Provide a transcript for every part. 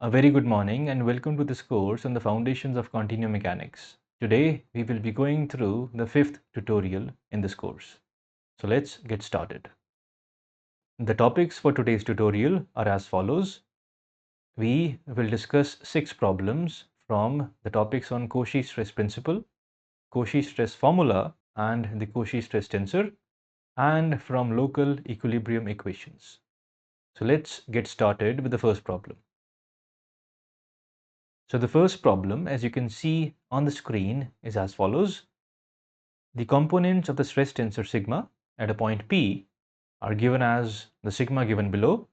A very good morning and welcome to this course on the foundations of continuum mechanics. Today we will be going through the fifth tutorial in this course. So let's get started. The topics for today's tutorial are as follows. We will discuss 6 problems from the topics on Cauchy stress principle, Cauchy stress formula and the Cauchy stress tensor, and from local equilibrium equations. So let's get started with the first problem. So the first problem, as you can see on the screen, is as follows. The components of the stress tensor sigma at a point P are given as the sigma given below.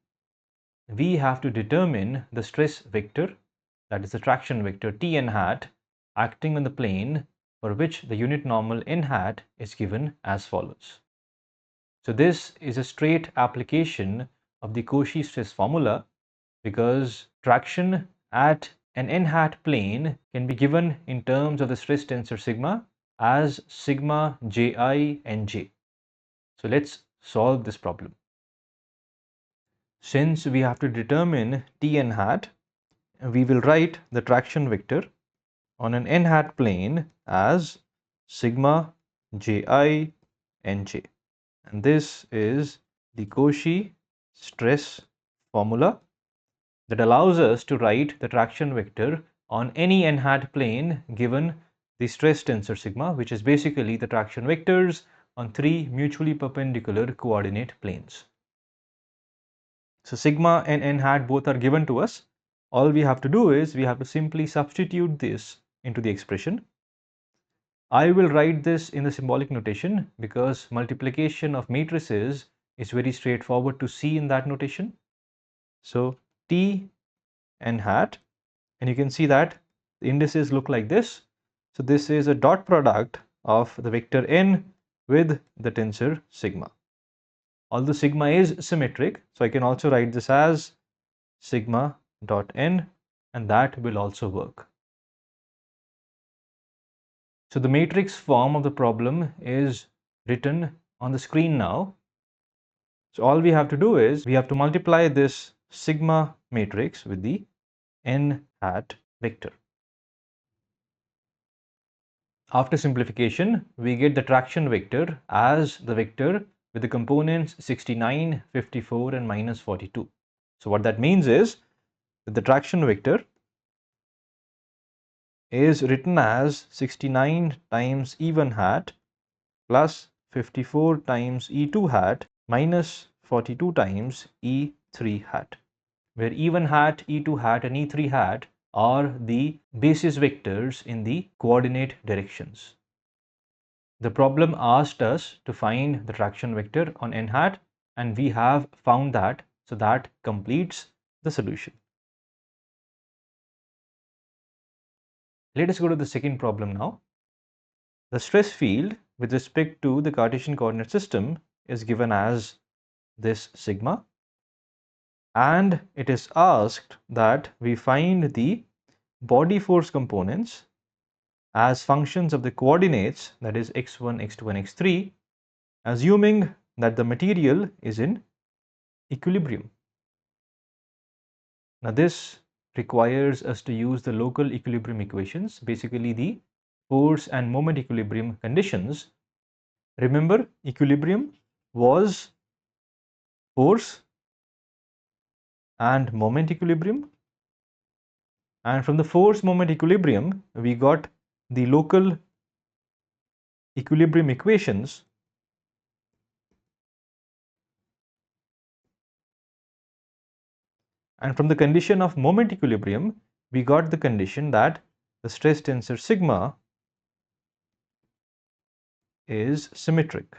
We have to determine the stress vector, that is the traction vector T n hat, acting on the plane for which the unit normal n hat is given as follows. So this is a straight application of the Cauchy stress formula because traction at an n hat plane can be given in terms of the stress tensor sigma as sigma ji nj. So let's solve this problem. Since we have to determine T n hat, we will write the traction vector on an n hat plane as sigma ji nj. And this is the Cauchy stress formula that allows us to write the traction vector on any n hat plane given the stress tensor sigma, which is basically the traction vectors on 3 mutually perpendicular coordinate planes. So sigma and n hat both are given to us. All we have to do is we have to simply substitute this into the expression. I will write this in the symbolic notation because multiplication of matrices is very straightforward to see in that notation. So T n hat, and you can see that the indices look like this. So this is a dot product of the vector n with the tensor sigma. Although sigma is symmetric, so I can also write this as sigma dot n, and that will also work. So the matrix form of the problem is written on the screen now. So all we have to do is we have to multiply this sigma matrix with the n hat vector. After simplification, we get the traction vector as the vector with the components 69, 54 and minus 42. So what that means is that the traction vector is written as 69 times E1 hat plus 54 times E2 hat minus 42 times E3 hat, where E1 hat, E2 hat and E3 hat are the basis vectors in the coordinate directions. The problem asked us to find the traction vector on n hat, and we have found that, so that completes the solution. Let us go to the second problem now. The stress field with respect to the Cartesian coordinate system is given as this sigma, and it is asked that we find the body force components as functions of the coordinates, that is x1, x2 and x3, assuming that the material is in equilibrium. Now this requires us to use the local equilibrium equations, basically the force and moment equilibrium conditions. Remember, equilibrium was force and moment equilibrium, and from the force moment equilibrium we got the local equilibrium equations, and from the condition of moment equilibrium we got the condition that the stress tensor sigma is symmetric.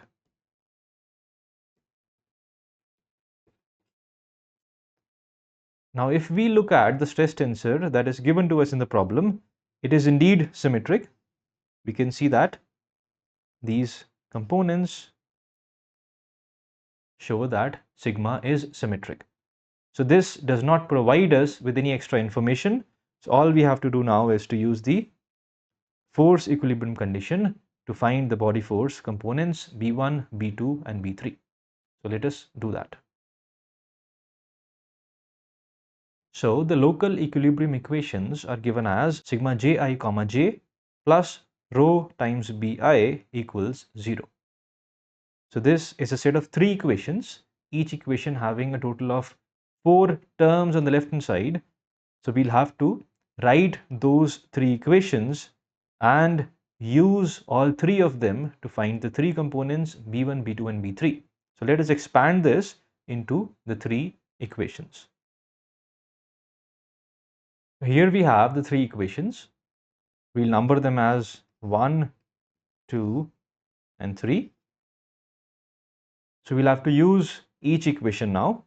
Now if we look at the stress tensor that is given to us in the problem, it is indeed symmetric. We can see that these components show that sigma is symmetric. So this does not provide us with any extra information. So all we have to do now is to use the force equilibrium condition to find the body force components B1, B2 and B3. So let us do that. So the local equilibrium equations are given as sigma ji comma j plus rho times bi equals 0. So this is a set of 3 equations, each equation having a total of 4 terms on the left hand side. So we'll have to write those 3 equations and use all 3 of them to find the 3 components B1, B2 and B3. So let us expand this into the 3 equations. Here we have the 3 equations. We'll number them as 1, 2 and 3. So we'll have to use each equation now.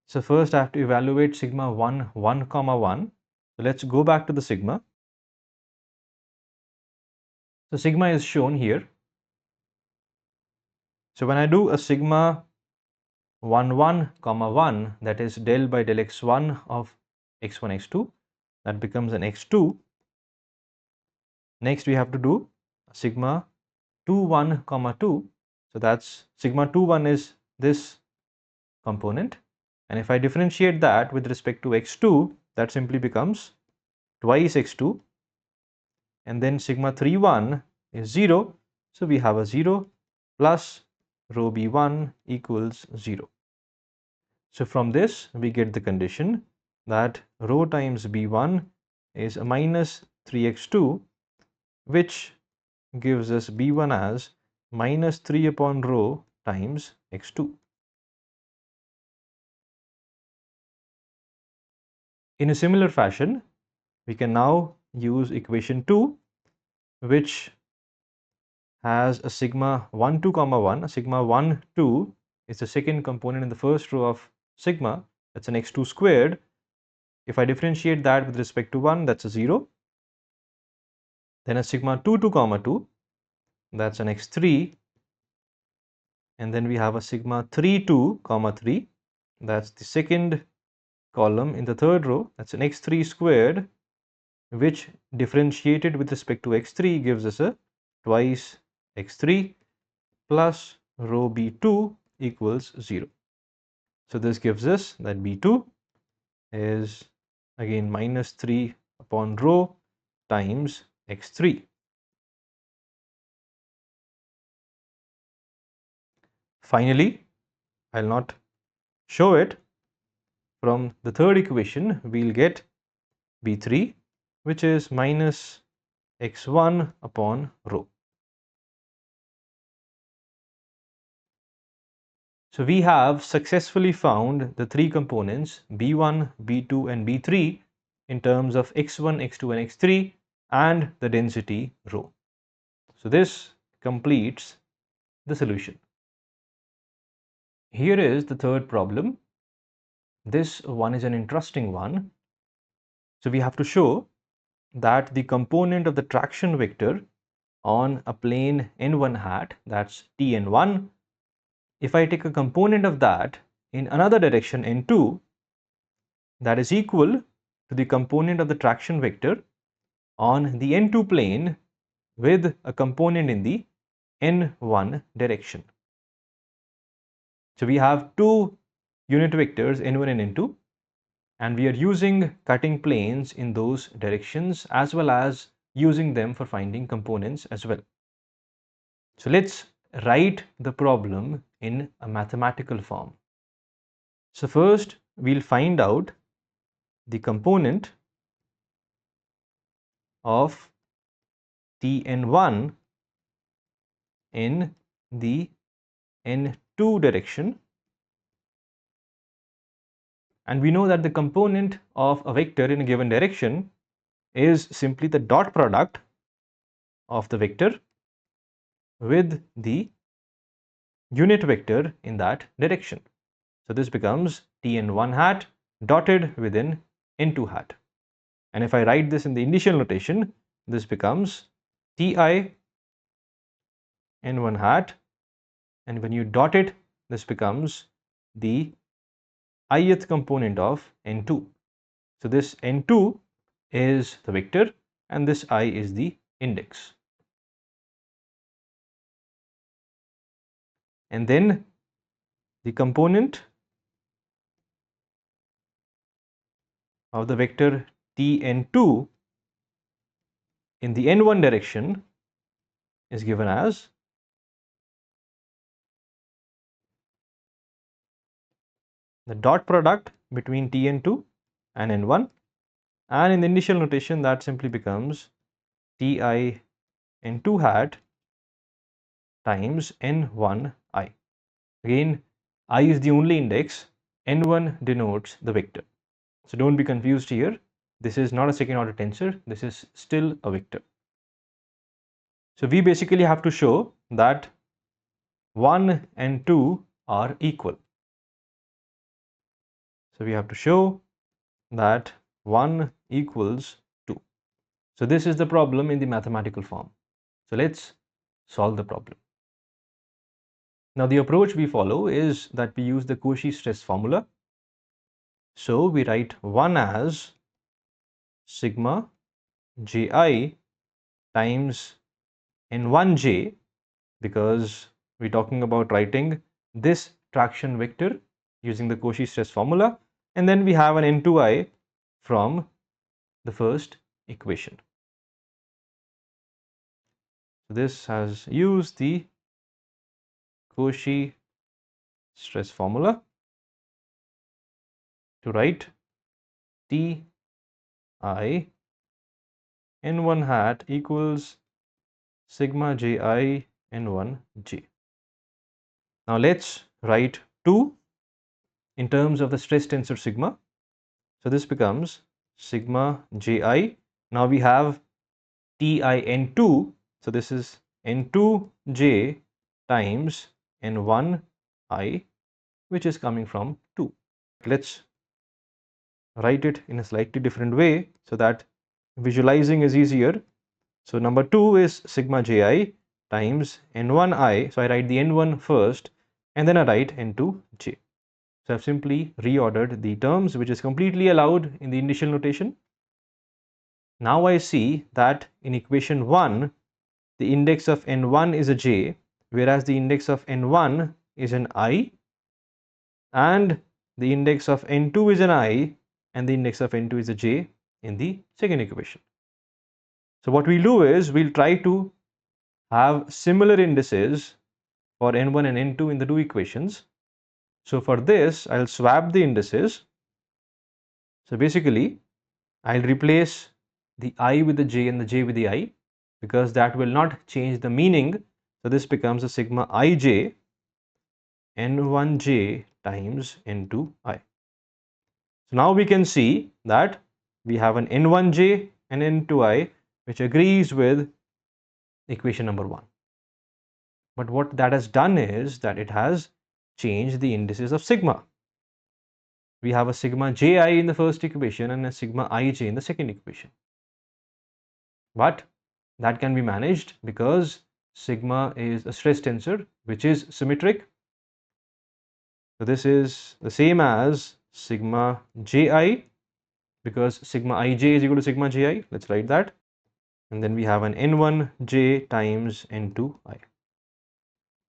So first I have to evaluate sigma 1, 1 comma 1. So let's go back to the sigma. So sigma is shown here. So when I do a sigma 1, 1 comma 1, that is del by del x1 of x1, x2, that becomes an x2. Next we have to do sigma 2, 1 comma 2. So that's sigma 2, 1 is this component. And if I differentiate that with respect to x2, that simply becomes twice x2. And then sigma 3, 1 is 0. So we have a 0 plus rho b1 equals 0. So from this we get the condition that rho times b1 is a minus 3x2, which gives us b1 as minus 3 upon rho times x2. In a similar fashion, we can now use equation 2, which has a sigma 1, 2 comma 1. A sigma 1, 2 is the second component in the first row of sigma. That's an x2 squared. If I differentiate that with respect to 1, that's a 0. Then a sigma 2, 2 comma 2, that's an x3. And then we have a sigma 3, 2 comma 3. That's the second column in the third row. That's an x3 squared, which differentiated with respect to x3 gives us a twice x3 plus rho b2 equals 0. So this gives us that b2 is again minus 3 upon rho times x3. Finally, I'll not show it. From the third equation, we'll get b3, which is minus x1 upon rho. So we have successfully found the 3 components b1, b2 and b3 in terms of x1, x2 and x3 and the density rho. So this completes the solution. Here is the third problem. This one is an interesting one. So we have to show that the component of the traction vector on a plane n1 hat, that's Tn1, if I take a component of that in another direction n2, that is equal to the component of the traction vector on the n2 plane with a component in the n1 direction. So we have two unit vectors n1 and n2, and we are using cutting planes in those directions as well as using them for finding components as well. So let's write the problem in a mathematical form. So first we'll find out the component of Tn1 in the n2 direction, and we know that the component of a vector in a given direction is simply the dot product of the vector with the unit vector in that direction. So this becomes Tn1 hat dotted within n2 hat. And if I write this in the initial notation, this becomes Ti n1 hat, and when you dot it, this becomes the ith component of n2. So this n2 is the vector and this I is the index. And then the component of the vector Tn2 in the n1 direction is given as the dot product between Tn2 and n1, and in the initial notation that simply becomes Ti n2 hat times n1I. Again, I is the only index, n1 denotes the vector. So don't be confused here. This is not a second order tensor, this is still a vector. So we basically have to show that 1 and 2 are equal. So we have to show that 1 equals 2. So this is the problem in the mathematical form. So let's solve the problem. Now the approach we follow is that we use the Cauchy stress formula. So we write 1 as sigma ji times n1j, because we're talking about writing this traction vector using the Cauchy stress formula, and then we have an n2i from the first equation. So this has used the Cauchy stress formula to write Ti n1 hat equals sigma ji n1j. Now let's write 2 in terms of the stress tensor sigma. So this becomes sigma ji. Now we have Ti n2, so this is n2j times n1I, which is coming from 2. Let's write it in a slightly different way so that visualizing is easier. So number 2 is sigma ji times n1I. So I write the n1 first and then I write n2j. So I've simply reordered the terms, which is completely allowed in the initial notation. Now I see that in equation 1, the index of n1 is a j, whereas the index of n1 is an I, and the index of n2 is an I, and the index of n2 is a j in the second equation. So what we'll do is we'll try to have similar indices for n1 and n2 in the two equations. So for this, I'll swap the indices. So basically, I'll replace the I with the j and the j with the I, because that will not change the meaning. So this becomes a sigma ij n1j times n2I. So now we can see that we have an n1j and n2I which agrees with equation number 1. But what that has done is that it has changed the indices of sigma. We have a sigma ji in the first equation and a sigma ij in the second equation. But that can be managed because sigma is a stress tensor which is symmetric. So this is the same as sigma ji, because sigma ij is equal to sigma ji. Let's write that. And then we have an n1j times n2I.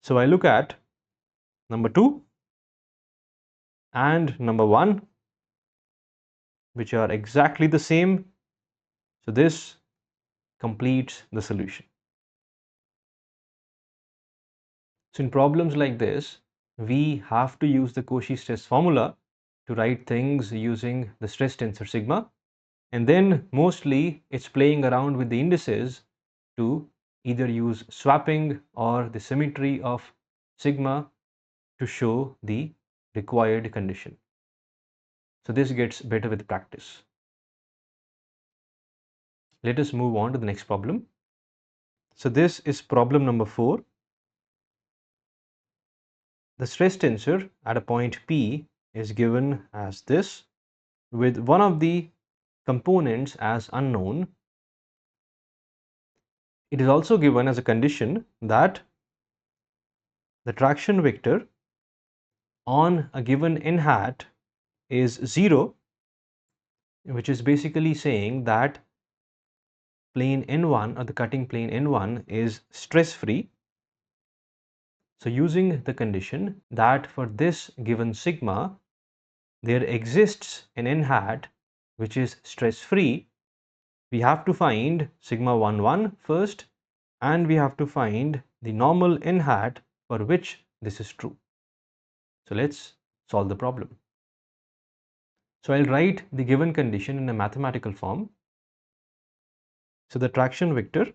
So I look at number 2 and number 1, which are exactly the same. So this completes the solution. So in problems like this, we have to use the Cauchy stress formula to write things using the stress tensor sigma, and then mostly it's playing around with the indices to either use swapping or the symmetry of sigma to show the required condition. So this gets better with practice. Let us move on to the next problem. So this is problem number 4. The stress tensor at a point P is given as this, with one of the components as unknown. It is also given as a condition that the traction vector on a given n hat is 0, which is basically saying that plane n1 or the cutting plane n1 is stress free. So using the condition that for this given sigma there exists an n hat which is stress-free, we have to find sigma 1, 1 first, and we have to find the normal n hat for which this is true. So let's solve the problem. So I'll write the given condition in a mathematical form. So the traction vector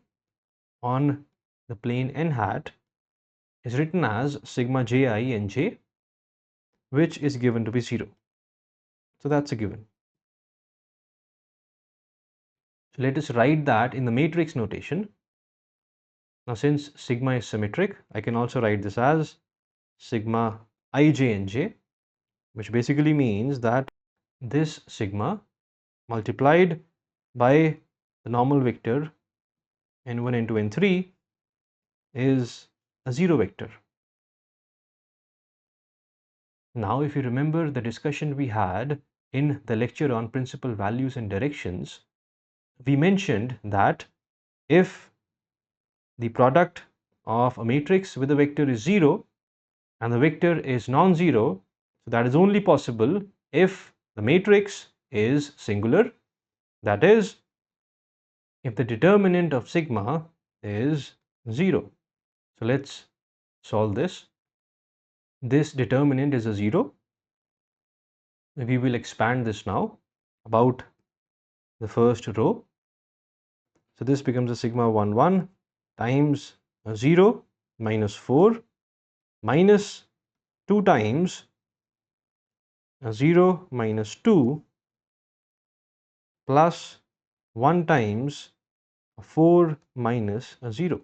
on the plane n hat is written as sigma ji and j, which is given to be 0. So that's a given. So let us write that in the matrix notation. Now since sigma is symmetric, I can also write this as sigma ij and j, which basically means that this sigma multiplied by the normal vector n1, n2, n3 is a 0 vector. Now if you remember the discussion we had in the lecture on principal values and directions, we mentioned that if the product of a matrix with a vector is 0 and the vector is non-zero, so that is only possible if the matrix is singular, that is, if the determinant of sigma is 0. So let's solve this. This determinant is a 0. We will expand this now about the first row. So this becomes a sigma 1, 1 times a 0 minus 4 minus 2 times a 0 minus 2 plus 1 times a 4 minus a 0.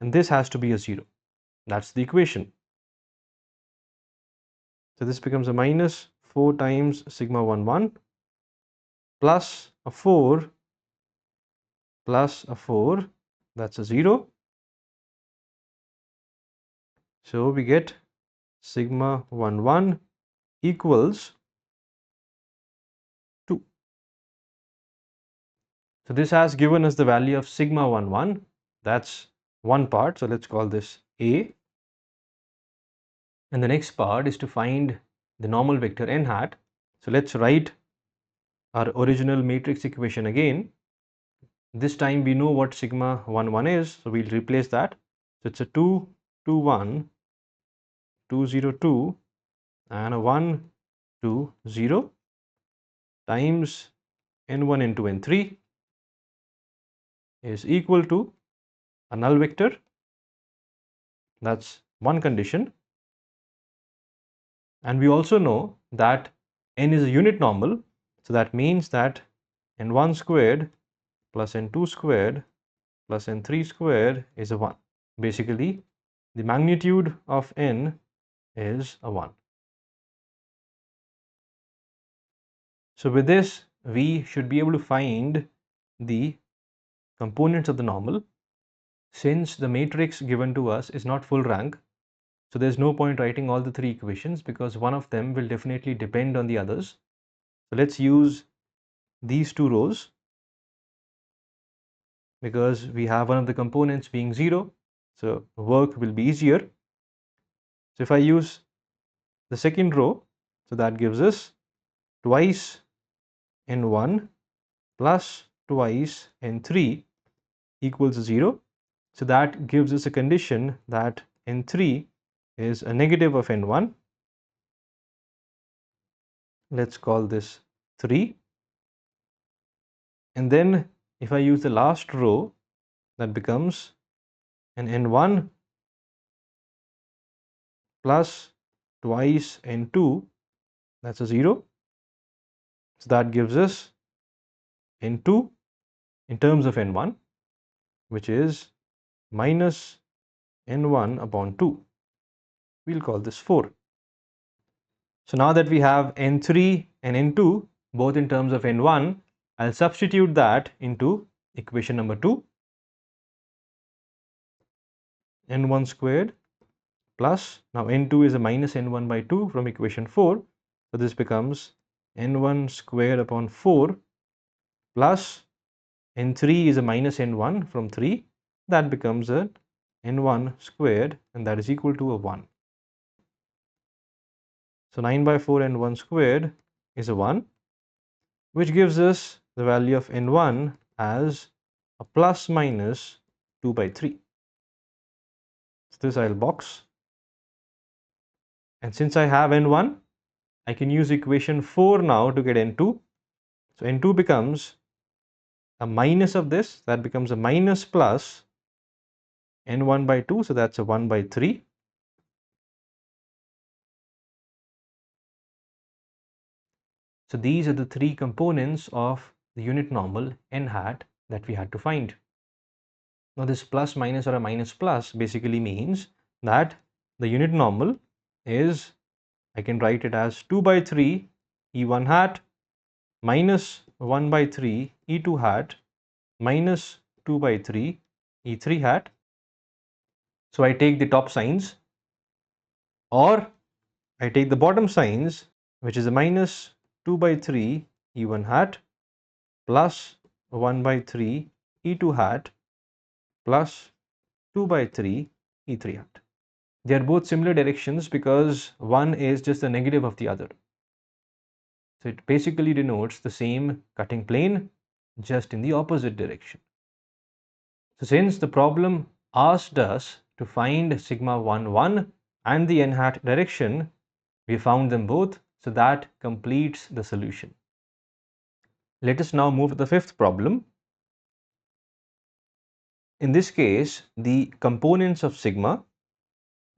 And this has to be a 0. That's the equation. So this becomes a minus 4 times sigma 1, 1 plus a 4 plus a 4, that's a 0. So we get sigma 1, 1 equals 2. So this has given us the value of sigma 1, 1. That's one part. So let's call this A. And the next part is to find the normal vector n hat. So let's write our original matrix equation again. This time we know what sigma 1, 1 is, so we'll replace that. So it's a 2, 2, 1, 2, 0, 2 and a 1, 2, 0 times n1, n2, n3 is equal to a null vector. That's one condition. And we also know that n is a unit normal, so that means that n1 squared plus n2 squared plus n3 squared is a 1. Basically, the magnitude of n is a 1. So with this, we should be able to find the components of the normal. Since the matrix given to us is not full rank, so there's no point writing all the three equations because one of them will definitely depend on the others. So let's use these two rows because we have one of the components being 0, so work will be easier. So if I use the second row, so that gives us twice n1 plus twice n3 equals 0. So that gives us a condition that n3 is a negative of n1. Let's call this 3. And then if I use the last row, that becomes an n1 plus twice n2, that's a 0. So that gives us n2 in terms of n1, which is minus n1 upon 2. We'll call this 4. So now that we have n3 and n2 both in terms of n1, I'll substitute that into equation number 2. n1 squared plus, now n2 is a minus n1 by 2 from equation 4. So this becomes n1 squared upon 4 plus n3 is a minus n1 from 3. That becomes a n1 squared and that is equal to a 1. So 9 by 4 n1 squared is a 1, which gives us the value of n1 as a plus minus 2 by 3. So this I'll box, and since I have n1, I can use equation 4 now to get n2. So n2 becomes a minus of this, that becomes a minus plus n1 by 2, so that's a 1 by 3. So these are the three components of the unit normal n hat that we had to find. Now this plus minus or a minus plus basically means that the unit normal is, I can write it as 2 by 3 E1 hat minus 1 by 3 E2 hat minus 2 by 3 E3 hat. So I take the top signs, or I take the bottom signs, which is a minus 2 by 3 E1 hat plus 1 by 3 E2 hat plus 2 by 3 E3 hat. They are both similar directions because one is just the negative of the other. So it basically denotes the same cutting plane, just in the opposite direction. So since the problem asked us to find sigma 1 1 and the n hat direction, we found them both, so that completes the solution. Let us now move to the fifth problem. In this case, the components of sigma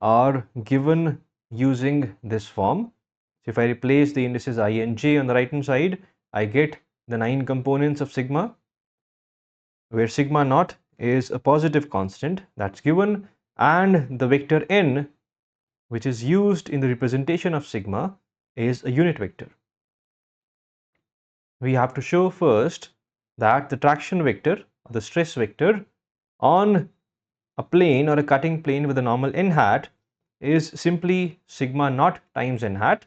are given using this form. So if I replace the indices I and j on the right hand side, I get the 9 components of sigma, where sigma naught is a positive constant that's given, and the vector n, which is used in the representation of sigma, is a unit vector. We have to show first that the traction vector, or the stress vector, on a plane or a cutting plane with a normal n hat is simply sigma naught times n hat.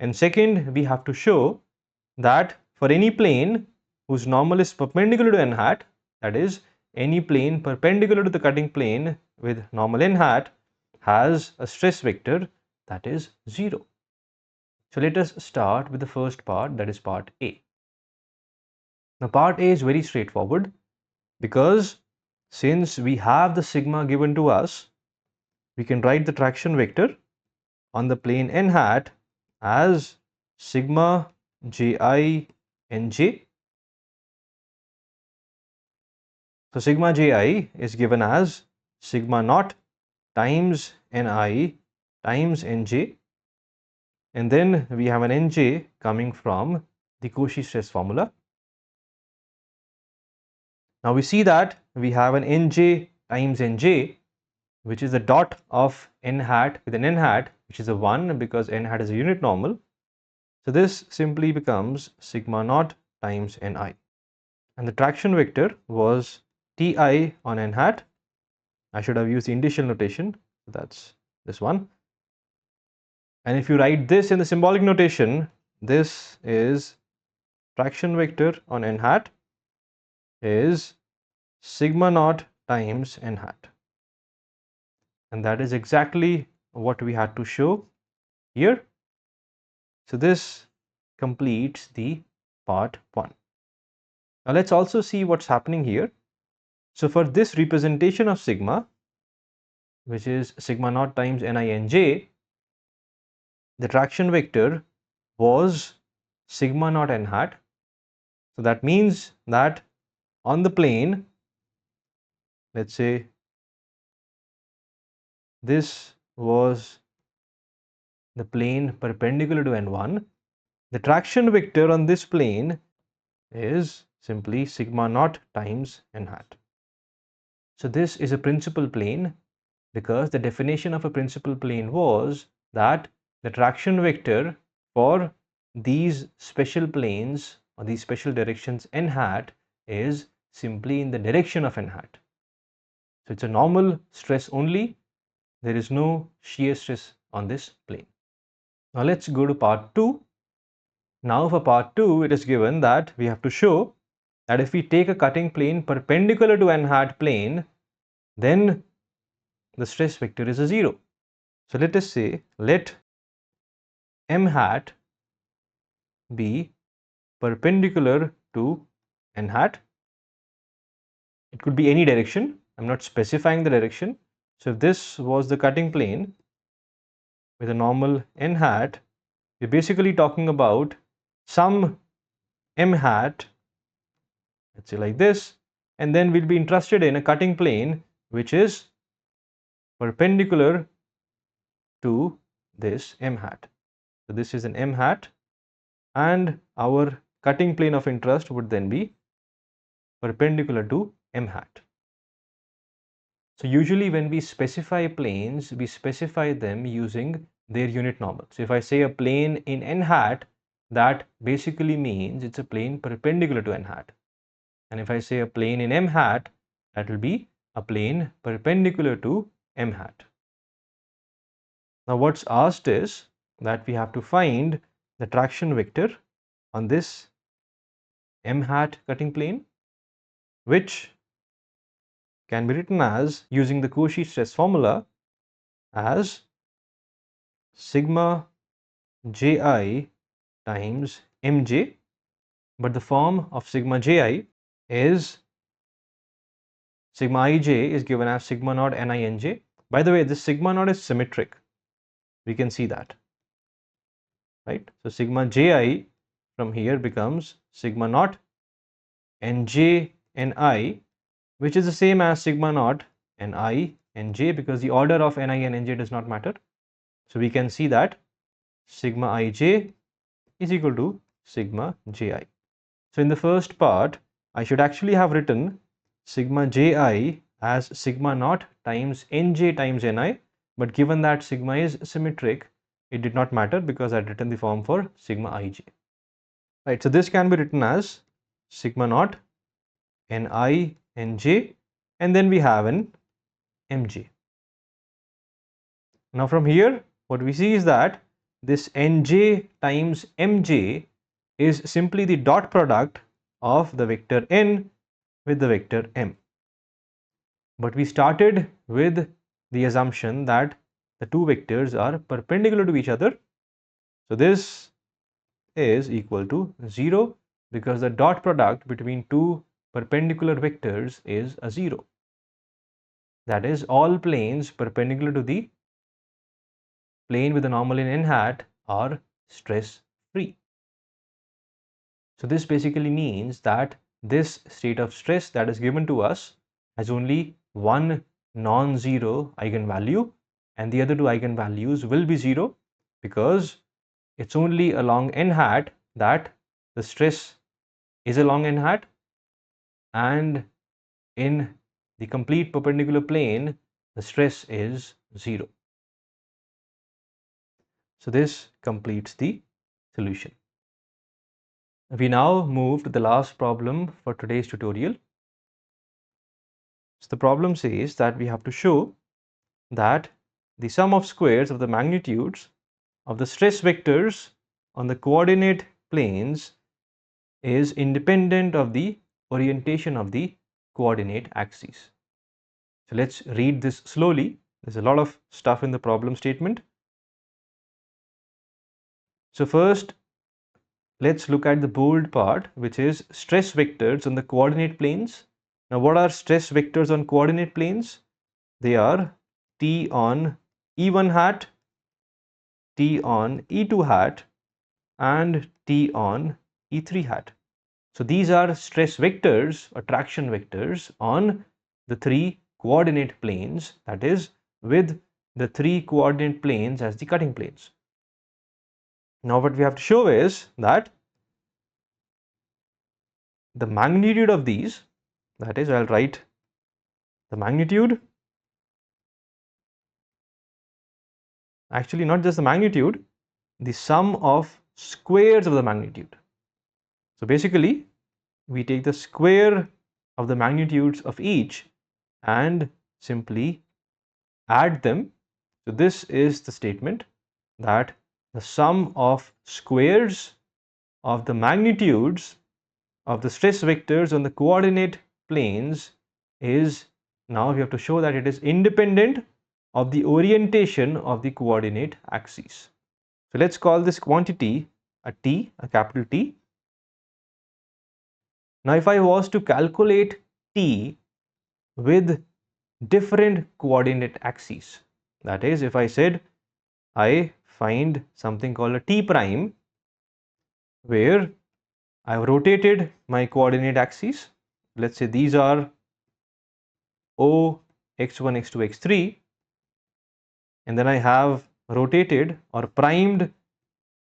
And second, we have to show that for any plane whose normal is perpendicular to n hat, that is, any plane perpendicular to the cutting plane with normal n hat has a stress vector that is 0. So let us start with the first part, that is part A. Now part A is very straightforward, because since we have the sigma given to us, we can write the traction vector on the plane n hat as sigma ji nj. So sigma ji is given as sigma naught times ni times nj, and then we have an nj coming from the Cauchy stress formula. Now we see that we have an nj times nj, which is the dot of n hat with an n hat, which is a 1 because n hat is a unit normal. So this simply becomes sigma naught times ni. And the traction vector was ti on n hat. I should have used the initial notation, that's this one. And if you write this in the symbolic notation, this is traction vector on n hat is sigma naught times n hat. And that is exactly what we had to show here. So this completes the part 1. Now let's also see what's happening here. So for this representation of sigma, which is sigma naught times ni nj, the traction vector was sigma naught n hat. So that means that on the plane, let's say this was the plane perpendicular to n1, the traction vector on this plane is simply sigma naught times n hat. So this is a principal plane, because the definition of a principal plane was that the traction vector for these special planes or these special directions n hat is simply in the direction of n hat. So it's a normal stress only, there is no shear stress on this plane. Now let's go to part 2. Now for part 2, it is given that we have to show that if we take a cutting plane perpendicular to n hat plane, then the stress vector is a 0. So let us say let m hat be perpendicular to n hat. It could be any direction. I'm not specifying the direction. So if this was the cutting plane with a normal n hat, we're basically talking about some m hat, let's say like this, and then we'll be interested in a cutting plane which is perpendicular to this m hat. So this is an m hat, and our cutting plane of interest would then be perpendicular to m hat. So usually when we specify planes, we specify them using their unit normal. So if I say a plane in n hat, that basically means it's a plane perpendicular to n hat. And if I say a plane in m hat, that will be a plane perpendicular to m hat. Now what's asked is that we have to find the traction vector on this m hat cutting plane, which can be written as, using the Cauchy stress formula, as sigma ji times mj, but the form of sigma ji is sigma ij is given as sigma naught ninj. By the way, this sigma naught is symmetric. We can see that, right? So sigma ji from here becomes sigma naught nj ni, which is the same as sigma naught ni nj, because the order of ni and nj does not matter. So we can see that sigma ij is equal to sigma ji. So in the first part, I should actually have written sigma ji as sigma naught times nj times ni, but given that sigma is symmetric, it did not matter because I had written the form for sigma ij. Right, so this can be written as sigma naught ni nj, and then we have an mj. Now from here, what we see is that this nj times mj is simply the dot product of the vector n with the vector m. But we started with the assumption that the two vectors are perpendicular to each other. So this is equal to 0 because the dot product between two perpendicular vectors is a 0. That is, all planes perpendicular to the plane with a normal in n hat are stress free. So this basically means that this state of stress that is given to us has only one non-zero eigenvalue, and the other two eigenvalues will be 0 because it's only along n hat that the stress is along n hat, and in the complete perpendicular plane the stress is 0. So this completes the solution. We now move to the last problem for today's tutorial. So the problem says that we have to show that the sum of squares of the magnitudes of the stress vectors on the coordinate planes is independent of the orientation of the coordinate axes. So let's read this slowly. There's a lot of stuff in the problem statement. So first, let's look at the bold part, which is stress vectors on the coordinate planes. Now, what are stress vectors on coordinate planes? They are t on e1 hat, t on e2 hat, and t on e3 hat. So these are stress vectors or traction vectors on the three coordinate planes, that is, with the three coordinate planes as the cutting planes. Now what we have to show is that the magnitude of these, that is, I'll write the magnitude, actually not just the magnitude, the sum of squares of the magnitude. So basically we take the square of the magnitudes of each and simply add them. So this is the statement that the sum of squares of the magnitudes of the stress vectors on the coordinate planes is, now we have to show that it is independent of the orientation of the coordinate axes. So let's call this quantity a T, a capital T, Now if I was to calculate t with different coordinate axes, that is, if I said I find something called a t prime where I've rotated my coordinate axes, let's say these are O, x1, x2, x3, and then I have rotated or primed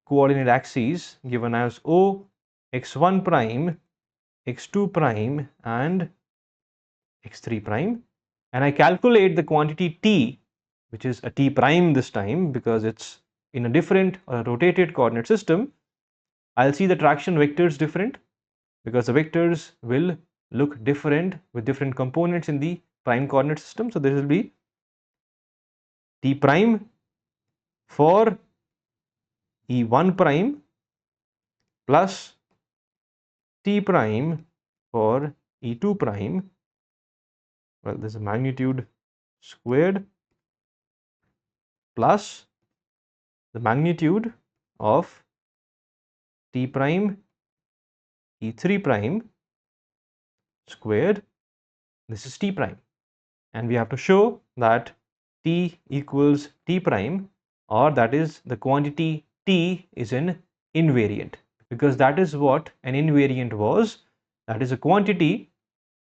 coordinate axes given as O, x1 prime, x2 prime and x3 prime, and I calculate the quantity t, which is a t prime this time because it's in a different or a rotated coordinate system. I'll see the traction vectors different because the vectors will look different with different components in the prime coordinate system. So this will be t prime for e1 prime plus t prime for e2 prime. Well, this is magnitude squared plus the magnitude of t prime e3 prime squared. This is t prime, and we have to show that t equals t prime, or that is the quantity t is an invariant, because that is what an invariant was. That is a quantity,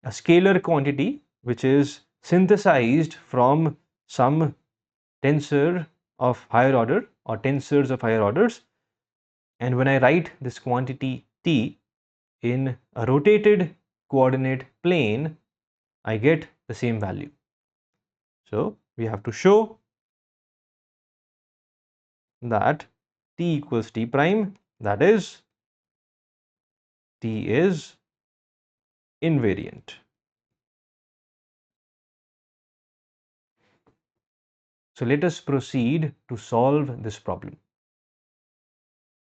a scalar quantity, which is synthesized from some tensor of higher order or tensors of higher orders. And when I write this quantity t in a rotated coordinate plane, I get the same value. So we have to show that t equals t prime, that is, t is invariant. So let us proceed to solve this problem.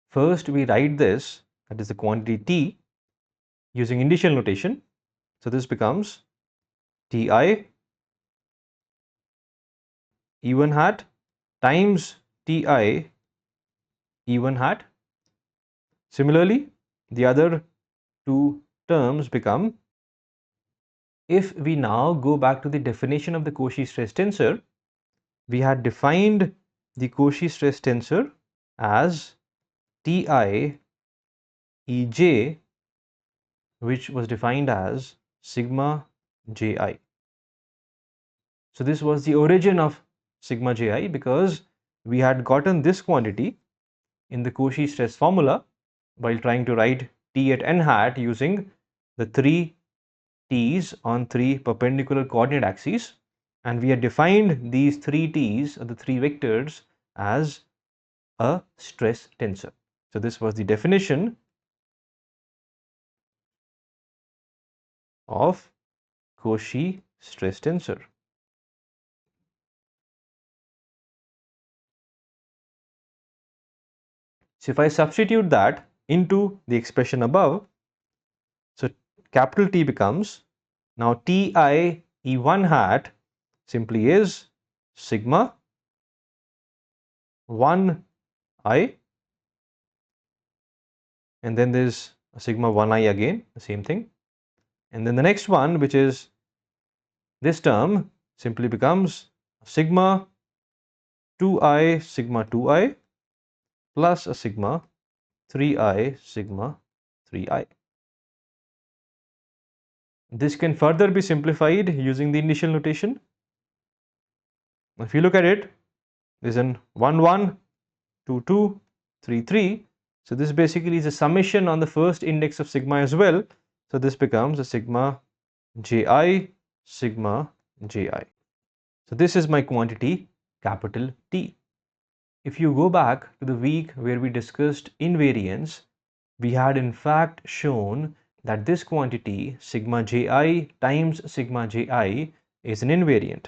First, we write this, that is the quantity t, using initial notation. So this becomes ti e1 hat times ti e1 hat. Similarly, the other two terms become, if we now go back to the definition of the Cauchy stress tensor, we had defined the Cauchy stress tensor as Ti Ej, which was defined as sigma Ji. So this was the origin of sigma Ji, because we had gotten this quantity in the Cauchy stress formula while trying to write T at n hat using the three T's on three perpendicular coordinate axes, and we had defined these three T's or the three vectors as a stress tensor. So this was the definition of Cauchy stress tensor. So if I substitute that into the expression above, so capital T becomes, now Ti E1 hat simply is sigma 1i, and then there's a sigma 1i again, the same thing, and then the next one, which is this term, simply becomes sigma 2i sigma 2i plus a sigma 3i sigma 3i. This can further be simplified using the initial notation. If you look at it, there's an 1 1 2 2 3 3. So this basically is a summation on the first index of sigma as well. So this becomes a sigma ji sigma ji. So this is my quantity capital T. If you go back to the week where we discussed invariance, we had in fact shown that this quantity sigma ji times sigma ji is an invariant.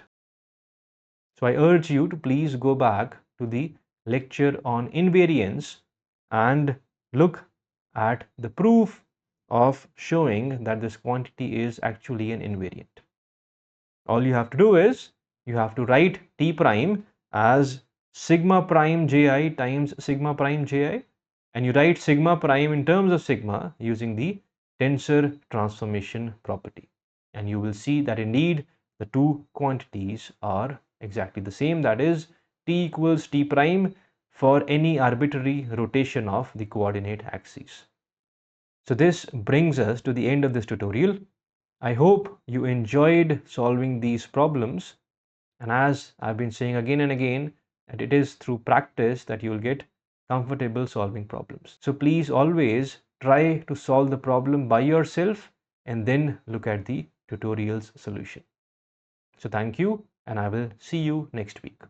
So I urge you to please go back to the lecture on invariance and look at the proof of showing that this quantity is actually an invariant. All you have to do is you have to write T prime as sigma prime ji times sigma prime ji, and you write sigma prime in terms of sigma using the tensor transformation property. And you will see that indeed the two quantities are exactly the same, that is t equals t prime for any arbitrary rotation of the coordinate axes. So this brings us to the end of this tutorial. I hope you enjoyed solving these problems, and as I've been saying again and again, that it is through practice that you will get comfortable solving problems. So please always try to solve the problem by yourself and then look at the tutorial's solution. So thank you, and I will see you next week.